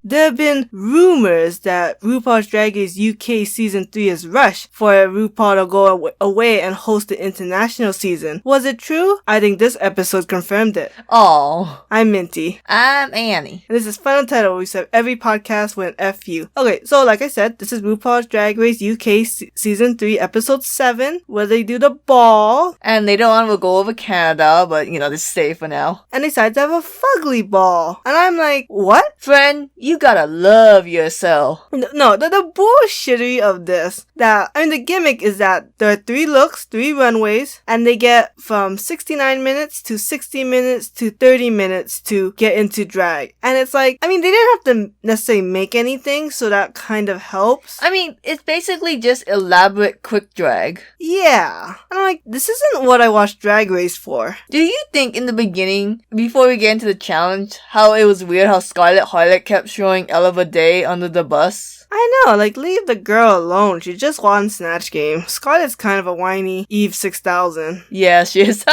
There have been rumors that RuPaul's Drag Race UK Season 3 is rushed for RuPaul to go away and host the international season. Was it true? I think this episode confirmed it. Oh, I'm Minty. I'm Annie. And this is FunUntitled, where we set every podcast with an FU. Okay, so like I said, this is RuPaul's Drag Race UK Season 3, Episode 7, where they do the ball. And later on we'll go over Canada, but they stay for now. And they decide to have a fugly ball. And I'm like, what? Friend, you gotta love yourself. No, the bullshittery of this. The gimmick is that there are 3 looks, 3 runways, and they get from 69 minutes to 60 minutes to 30 minutes to get into drag. And it's like, they didn't have to necessarily make anything, so that kind of helps. It's basically just elaborate quick drag. Yeah. And I'm like, this isn't what I watched Drag Race for. Do you think in the beginning, before we get into the challenge, how it was weird how Scarlett Harlot kept showing Aloha Day under the bus? I know, leave the girl alone. She just won Snatch Game. Scarlett's kind of a whiny Eve 6000. Yeah, she is.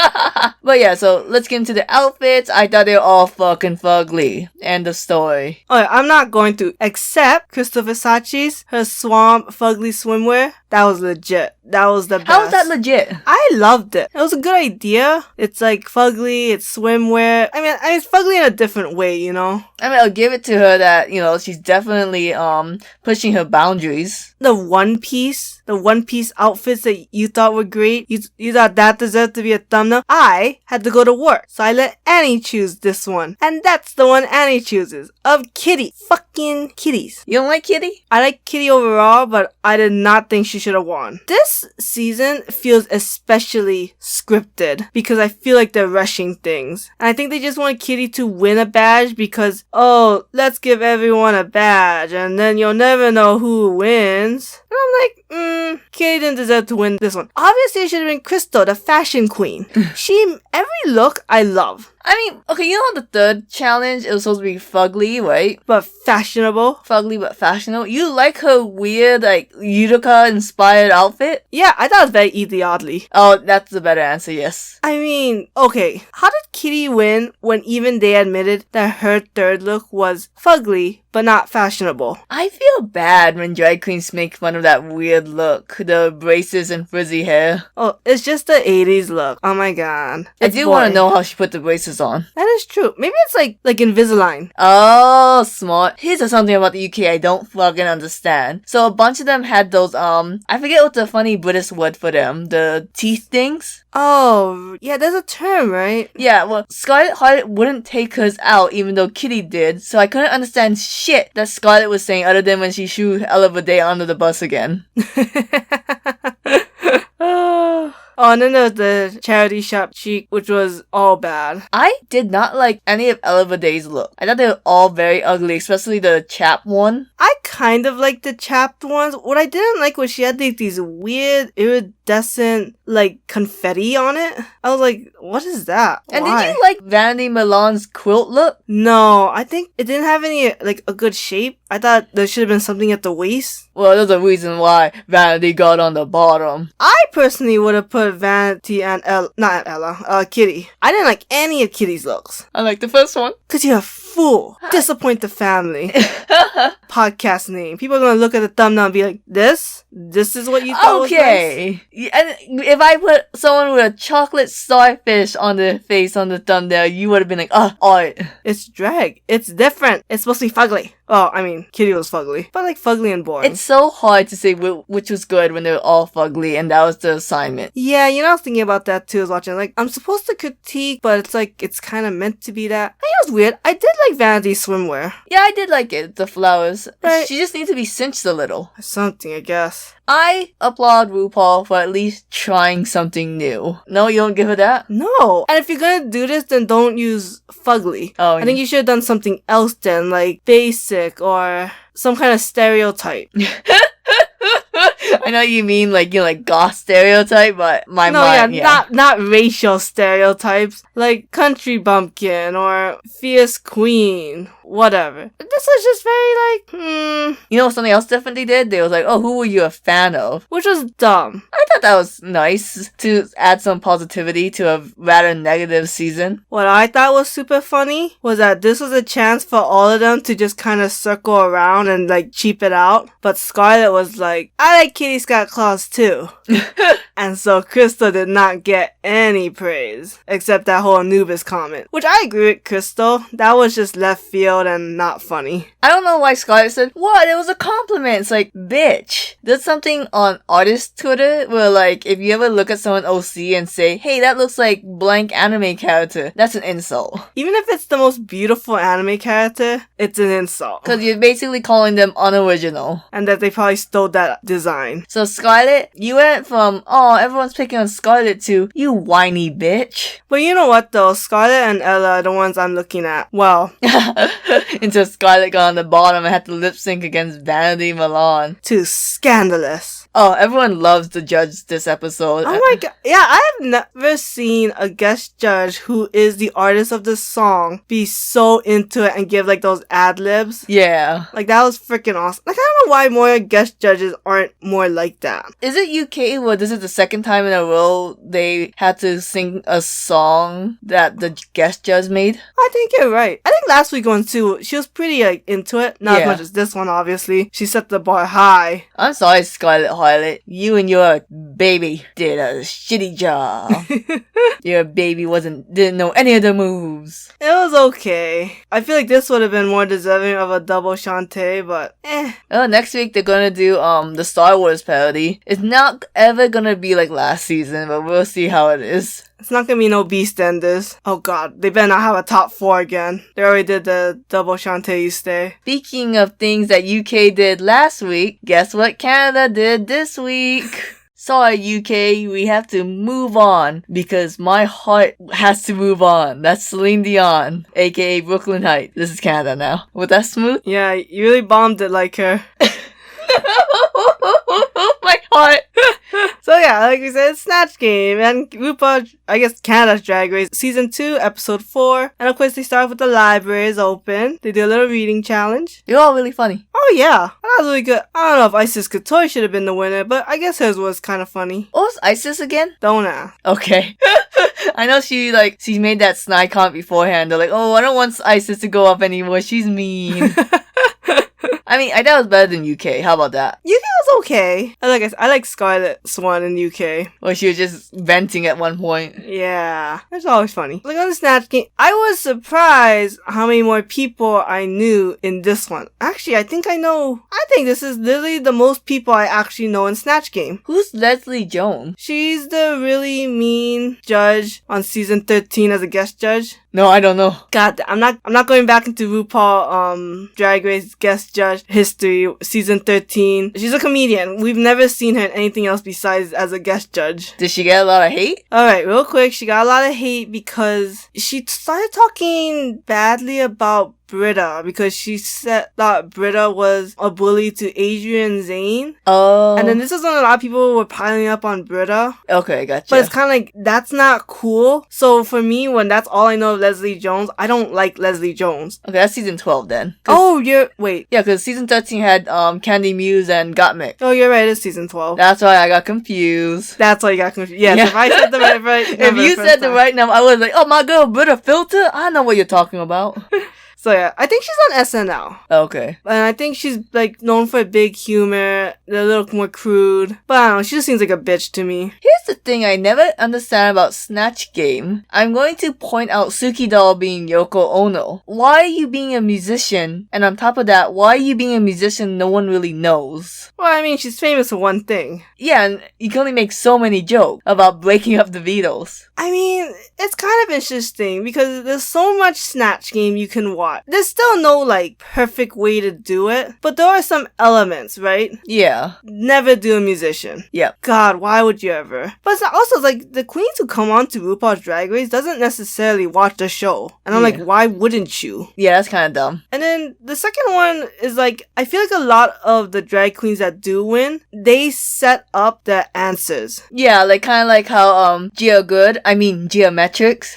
But yeah, so let's get into the outfits. I thought they were all fucking fugly. End of story. Okay, I'm not going to, except Crystal Versace's, her swamp fugly swimwear. That was legit. That was the best. How was that legit? I loved it. It was a good idea. It's fugly, it's swimwear. It's fugly in a different way, I'll give it to her that, she's definitely, pushing her boundaries. The one piece outfits that you thought were great, you thought that deserved to be a thumbnail. I had to go to work, so I let Annie choose this one. And that's the one Annie chooses. Of Kitty. Fucking kitties. You don't like Kitty? I like Kitty overall, but I did not think she should have won. This season feels especially scripted because I feel like they're rushing things. And I think they just want Kitty to win a badge because, let's give everyone a badge and then you'll never know who wins. And I'm like, Kitty didn't deserve to win this one. Obviously, it should have been Crystal, the fashion queen. Every look I love. Okay, the third challenge, it was supposed to be fugly, right? But fashionable. Fugly but fashionable. You like her weird, Utica-inspired outfit? Yeah, I thought it was very Eat the Oddly. Oh, that's the better answer, yes. Okay, how did Kitty win when even they admitted that her third look was fugly but not fashionable? I feel bad when drag queens make fun of that weird look, the braces and frizzy hair. Oh, it's just the 80s look. Oh my god. I do want to know how she put the braces on. That is true. Maybe it's like Invisalign. Oh, smart. Here's something about the UK I don't fucking understand. So a bunch of them had those, I forget what the funny British word for them. The teeth things? Oh, yeah, there's a term, right? Yeah, well, Scarlett Harlot wouldn't take hers out even though Kitty did, so I couldn't understand shit that Scarlett was saying other than when she threw Aloha Day under the bus again. Oh, and then there was the charity shop cheek, which was all bad. I did not like any of Aloha Day's look. I thought they were all very ugly, especially the chapped one. I kind of liked the chapped ones. What I didn't like was she had these weird, iridescent, confetti on it. I was like, what is that? And Why? did you like Vanity Milan's quilt look? No, I think it didn't have any, a good shape. I thought there should have been something at the waist. Well, there's a reason why Vanity got on the bottom. I personally would have put Vanity and Kitty. I didn't like any of Kitty's looks. I like the first one. Cause you're a fool. Disappoint the family. Podcast name. People are gonna look at the thumbnail and be like, this is what you thought was nice? Okay. And if I put someone with a chocolate starfish on their face on the thumbnail, you would have been like, alright. It's drag. It's different. It's supposed to be fugly. Well, Kitty was fugly. But fugly and boring. It's so hard to say which was good when they were all fugly, and that was the assignment. Yeah, I was thinking about that too. I was watching, I'm supposed to critique, but it's kind of meant to be that. It was weird. I did like Vanity's swimwear. Yeah, I did like it. The flowers. Right. She just needs to be cinched a little. Something, I guess. I applaud RuPaul for at least trying something new. No, you don't give her that? No. And if you're gonna do this, then don't use fugly. Oh, I think you should have done something else then, basic or some kind of stereotype. I know you mean goth stereotype, but not racial stereotypes, like country bumpkin or fierce queen. whatever. This was just very You know something else different they did? They was like, oh, who were you a fan of? which was dumb. I thought that was nice to add some positivity to a rather negative season. What I thought was super funny was that this was a chance for all of them to just kind of circle around and like cheap it out. But Scarlett was like, I like Kitty's got claws too. And so Crystal did not get any praise, except that whole Anubis comment. Which I agree with Crystal. That was just left field and not funny. I don't know why Scarlett said, what? It was a compliment. It's like, bitch. There's something on artist Twitter where like, if you ever look at someone OC and say, hey, that looks like blank anime character, that's an insult. Even if it's the most beautiful anime character, it's an insult. Because you're basically calling them unoriginal. And that they probably stole that design. So Scarlett, you went from, oh, everyone's picking on Scarlett to, you whiny bitch. But you know what though? Scarlett and Ella are the ones I'm looking at. Well, Until Scarlett got on the bottom and had to lip sync against Vanity Milan. too scandalous. Oh, everyone loves to judge this episode. Oh my god. Yeah, I have never seen a guest judge who is the artist of the song be so into it and give like those ad-libs. Yeah. Like that was freaking awesome. Like I don't know why more guest judges aren't more like that. Is it UK where this is the second time in a row they had to sing a song that the guest judge made? I think you're right. I think last week one too, she was pretty like into it. Not as Yeah. much as this one, obviously. She set the bar high. I'm sorry, Scarlett Harlot. You and your baby did a shitty job. Your baby didn't know any of the moves. It was okay. I feel like this would have been more deserving of a double Shantae, but Oh, next week they're gonna do the Star Wars parody. It's not ever gonna be like last season, but we'll see how it is. It's not gonna be no Beastenders. Oh god, they better not have a top 4 again. They already did the double Shantae You Stay. Speaking of things that UK did last week, guess what Canada did this week? Sorry, UK, we have to move on because my heart has to move on. That's Celine Dion, aka Brooklyn Heights. This is Canada now. Was that smooth? Yeah, you really bombed it like her. My heart. So yeah, like we said, Snatch Game and RuPaul, I guess Canada's Drag Race Season 2, Episode 4. And of course they start with the library is open. They do a little reading challenge. You're all really funny. Oh yeah, that was really good. I don't know if Isis Couture should have been the winner, but I guess hers was kind of funny. What was Isis again? Don't ask. Okay. I know she made that snide comment beforehand. They're like, oh, I don't want Isis to go up anymore. She's mean. I mean, I thought it was better than UK. How about that? UK was okay. I like Scarlett Swan in UK. Or she was just venting at one point. Yeah, it's always funny. Like on the Snatch Game, I was surprised how many more people I knew in this one. Actually, I think this is literally the most people I actually know in Snatch Game. Who's Leslie Jones? She's the really mean judge on season 13 as a guest judge. No, I don't know. God, I'm not going back into RuPaul Drag Race guest judge history, season 13. She's a comedian. We've never seen her in anything else besides as a guest judge. Did she get a lot of hate? Alright, real quick, she got a lot of hate because she started talking badly about Britta because she thought Britta was a bully to Adrian Zane. Oh. And then this is when a lot of people were piling up on Britta. Okay, gotcha. But it's kind of like, that's not cool. So for me, when that's all I know of Leslie Jones, I don't like Leslie Jones. Okay, that's season 12 then. Wait. Yeah, because season 13 had Candy Muse and Gottmik. Oh, you're right, it's season 12. That's why I got confused. That's why you got confused. Yes, if I said the right If you said the right number, I was like, oh my girl, Britta Filter? I know what you're talking about. So yeah, I think she's on SNL. Okay. And I think she's like known for big humor, a little more crude. But I don't know, she just seems like a bitch to me. Here's the thing I never understand about Snatch Game. I'm going to point out Suki Doll being Yoko Ono. Why are you being a musician? And on top of that, why are you being a musician no one really knows? Well, I mean, she's famous for one thing. Yeah, and you can only make so many jokes about breaking up the Beatles. I mean, it's kind of interesting because there's so much Snatch Game you can watch. There's still no, like, perfect way to do it, but there are some elements, right? Yeah. Never do a musician. Yep. God, why would you ever? But it's also, like, the queens who come on to RuPaul's Drag Race doesn't necessarily watch the show. And I'm like, why wouldn't you? Yeah, that's kind of dumb. And then the second one is, like, I feel like a lot of the drag queens that do win, they set up their answers. Yeah, like, kind of like how, Geometrics,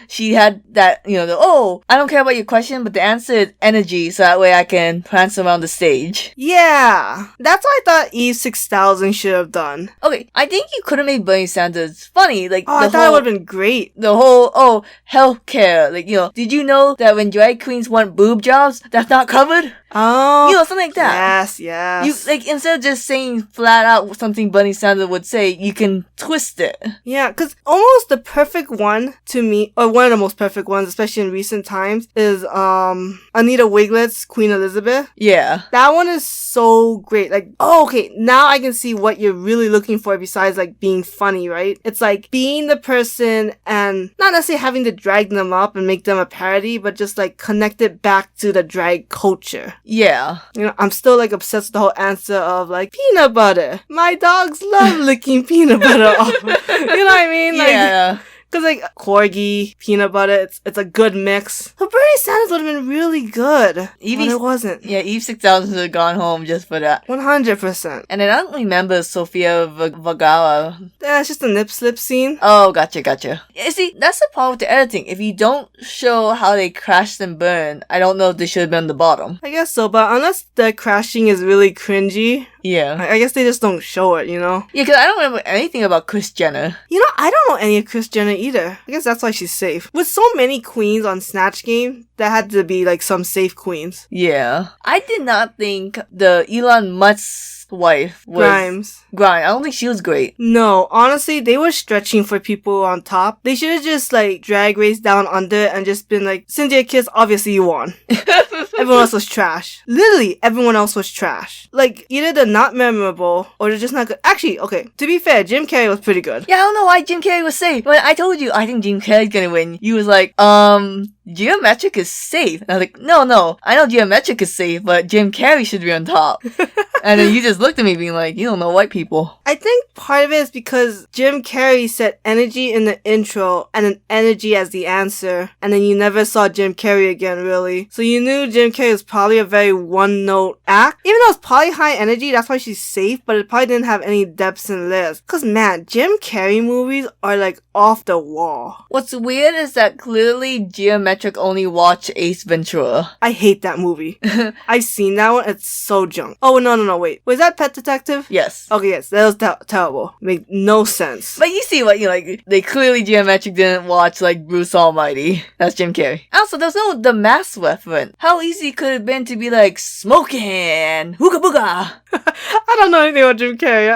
she had that, I don't care care about your question, but the answer is energy, so that way I can prance around the stage. Yeah, that's what I thought Eve.6000 should have done. Okay, I think you could have made Bernie Sanders funny. Like, I thought it would have been great. The whole, healthcare. Like, did you know that when drag queens want boob jobs, that's not covered? Oh. Something like that. Yes. Instead of just saying flat out something Bernie Sanders would say, you can twist it. Yeah, because almost the perfect one to me, or one of the most perfect ones, especially in recent times, is Anita Wiglet's Queen Elizabeth. Yeah. That one is so great. Like, okay, now I can see what you're really looking for besides, like, being funny, right? It's like being the person and not necessarily having to drag them up and make them a parody, but just, like, connect it back to the drag culture. Yeah. I'm still, like, obsessed with the whole answer of, like, peanut butter. My dogs love licking peanut butter off. You know what I mean? Like, yeah. Because, like, corgi, peanut butter, it's a good mix. But Bernie Sanders would have been really good. But it wasn't. Yeah, Eve.6000 would have gone home just for that. 100%. And then I don't remember Sofia Vergara. Yeah, it's just a nip slip scene. Oh, gotcha. You see, that's the problem with the editing. If you don't show how they crashed and burned, I don't know if they should have been on the bottom. I guess so, but unless the crashing is really cringy, yeah, I guess they just don't show it, Yeah, because I don't remember anything about Kris Jenner. I don't know any of Kris Jenner either. I guess that's why she's safe. With so many queens on Snatch Game, that had to be, like, some safe queens. Yeah. I did not think the Elon Musk's wife was... Grimes. I don't think she was great. No, honestly, they were stretching for people on top. They should have just, like, drag raced down under and just been like, Cynthia Kiss, obviously you won. Everyone else was trash. Literally, everyone else was trash. Like, either they're not memorable or they're just not good. Actually, okay, to be fair, Jim Carrey was pretty good. Yeah, I don't know why Jim Carrey was safe. When I told you I think Jim Carrey's gonna win, you was like, Geometric is safe. And I was like, no, I know Geometric is safe, but Jim Carrey should be on top. And then you just looked at me being like, you don't know white people. I think part of it is because Jim Carrey said energy in the intro and then energy as the answer. And then you never saw Jim Carrey again, really. So you knew Jim Carrey was probably a very one-note act. Even though it's probably high energy, that's why she's safe, but it probably didn't have any depths and layers. Because, man, Jim Carrey movies are, like, off the wall. What's weird is that clearly Geometric only watched Ace Ventura. I hate that movie. I've seen that one. It's so junk. Oh, no, wait. Was that Pet Detective? Yes. Okay, yes. That was terrible. Made no sense. But you see what, they clearly Geometric didn't watch, like, Bruce Almighty. That's Jim Carrey. Also, there's no The Mask reference. How easy could it have been to be like, smoking, hooga booga? I don't know anything about Jim Carrey.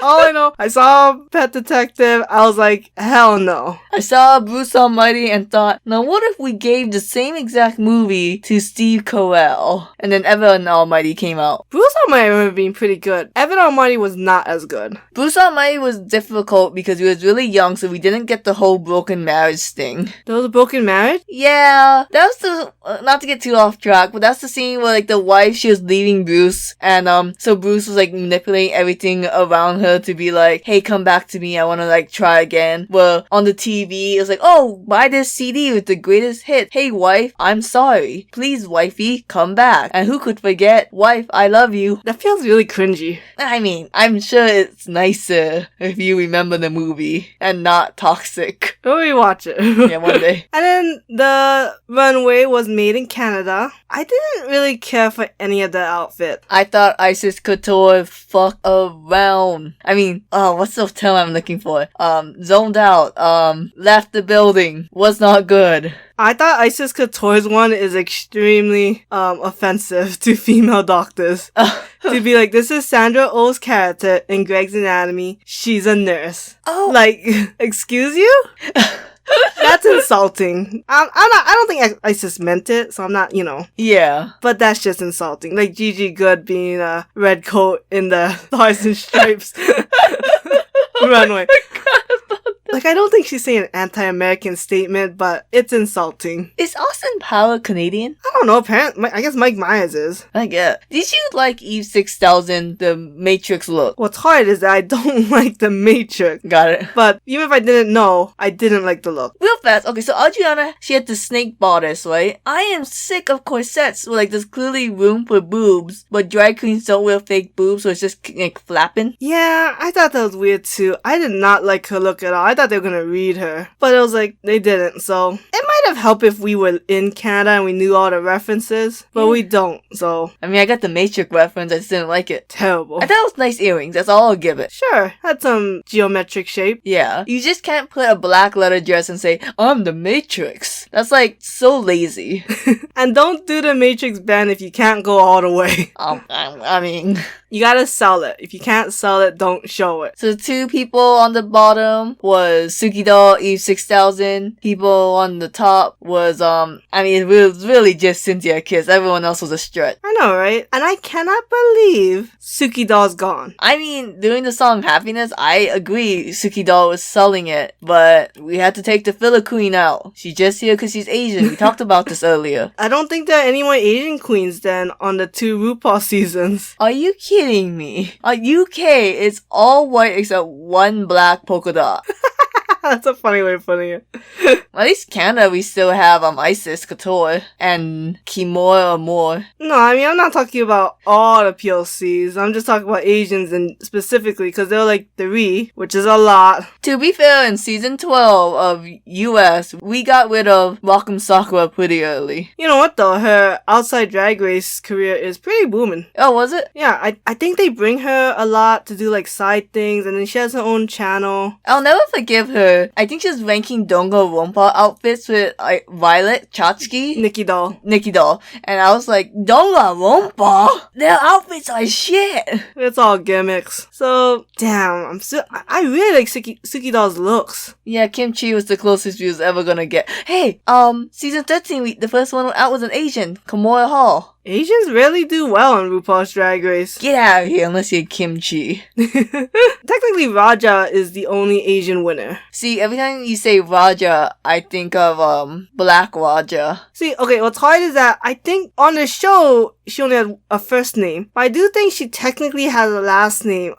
All I know, I saw Pet Detective. I was like, hell no. I saw Bruce Almighty and thought, now what if we gave the same exact movie to Steve Carell? And then Evan Almighty came out. Bruce Almighty I remember being pretty good. Evan Almighty was not as good. Bruce Almighty was difficult because he was really young, so we didn't get the whole broken marriage thing. There was a broken marriage? Yeah. That was the, not to get too off track, but that's the scene where, like, the wife, she was leaving Bruce, and, so Bruce was, like, manipulating everything around her to be like, hey, come back to me, I wanna, like, try again. Well, on the TV, it was like, oh, buy this CD with the greatest hit. Hey, wife, I'm sorry. Please, wifey, come back. And who could forget, wife, I love you. That feels really cringy. I mean, I'm sure it's nicer if you remember the movie and not toxic. We'll rewatch it. Yeah, one day. And then the runway was made in Canada. I didn't really care for any of the outfit. I thought Isis Couture fuck around. I mean, what's the term I'm looking for? Zoned out. Left the building. Was not good. I thought Isis Couture's one is extremely offensive to female doctors. To be like, this is Sandra Oh's character in Greg's Anatomy. She's a nurse. Oh. Like, excuse you? That's insulting. I don't think Isis meant it, so I'm not, Yeah. But that's just insulting. Like Gigi Good being a red coat in the Stars and Stripes runway. Like, I don't think she's saying an anti-American statement, but it's insulting. Is Austin Power Canadian? I don't know, apparently. I guess Mike Myers is. I guess. Did you like Eve.6000, the Matrix look? What's hard is that I don't like the Matrix. Got it. But even if I didn't know, I didn't like the look. Real fast. Okay, so Adriana, she had the snake bodice, right? I am sick of corsets where, like, there's clearly room for boobs, but drag queens don't wear fake boobs, so it's just, like, flapping. Yeah, I thought that was weird too. I did not like her look at all. I thought they were gonna read her. But it was like, they didn't, so it might have helped if we were in Canada and we knew all the references, but we don't, so. I mean, I got the Matrix reference, I just didn't like it. Terrible. I thought it was nice earrings, that's all I'll give it. Sure, had some geometric shape. Yeah. You just can't put a black leather dress and say, I'm the Matrix. That's like so lazy. And don't do the Matrix band if you can't go all the way. I mean... You gotta sell it. If you can't sell it, don't show it. So 2 people on the bottom was Sukido, Eve6000. People on the top was, it was really just Cynthia Kiss. Everyone else was a strut. I know, right? And I cannot believe Sukido's gone. I mean, during the song Happiness, I agree Sukido was selling it, but we had to take the filler queen out. She's just here because she's Asian. We talked about this earlier. I don't think there are any more Asian queens then on the 2 RuPaul seasons. Are you kidding me? UK is all white except 1 black polka dot. That's a funny way of putting it. At least Canada, we still have Isis Couture and Kimura Moore. No, I mean, I'm not talking about all the PLCs. I'm just talking about Asians and specifically because they're like 3, which is a lot. To be fair, in season 12 of US, we got rid of Welcome Sakura pretty early. You know what though? Her outside drag race career is pretty booming. Oh, was it? Yeah, I think they bring her a lot to do like side things, and then she has her own channel. I'll never forgive her. I think she's ranking Donga Rompa outfits with Violet Chachki. Nikki Doll. And I was like, Donga Rompa? Their outfits are shit. It's all gimmicks. So, damn, I really like Suki Doll's looks. Yeah, Kimchi was the closest we was ever gonna get. Hey, season 13, the first one out was an Asian, Kimura Hall. Asians really do well on RuPaul's Drag Race. Get out of here unless you're Kimchi. Technically, Raja is the only Asian winner. See, every time you say Raja, I think of, Black Raja. See, okay, what's hard is that I think on the show, she only had a first name. But I do think she technically has a last name.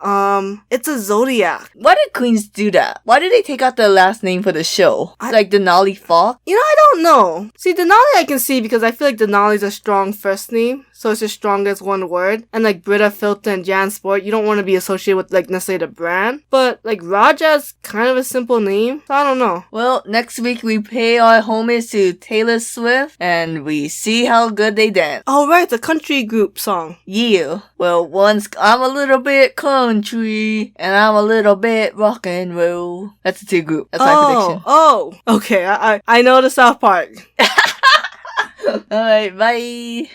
It's a Zodiac. Why did queens do that? Why did they take out their last name for the show? Like Denali Falk? You know, I don't know. See, Denali I can see because I feel like Denali's a strong first name. So it's as strong as one word. And like Brita, Filter, and Jan Sport, you don't want to be associated with like necessarily the brand. But like Raja's kind of a simple name. So I don't know. Well, next week we pay our homage to Taylor Swift and we see how good they dance. Oh right, the country group song. Yeah. Well, I'm a little bit country and I'm a little bit rock and roll. That's the 2 group. That's my prediction. Oh, okay. I know the South Park. Alright, bye.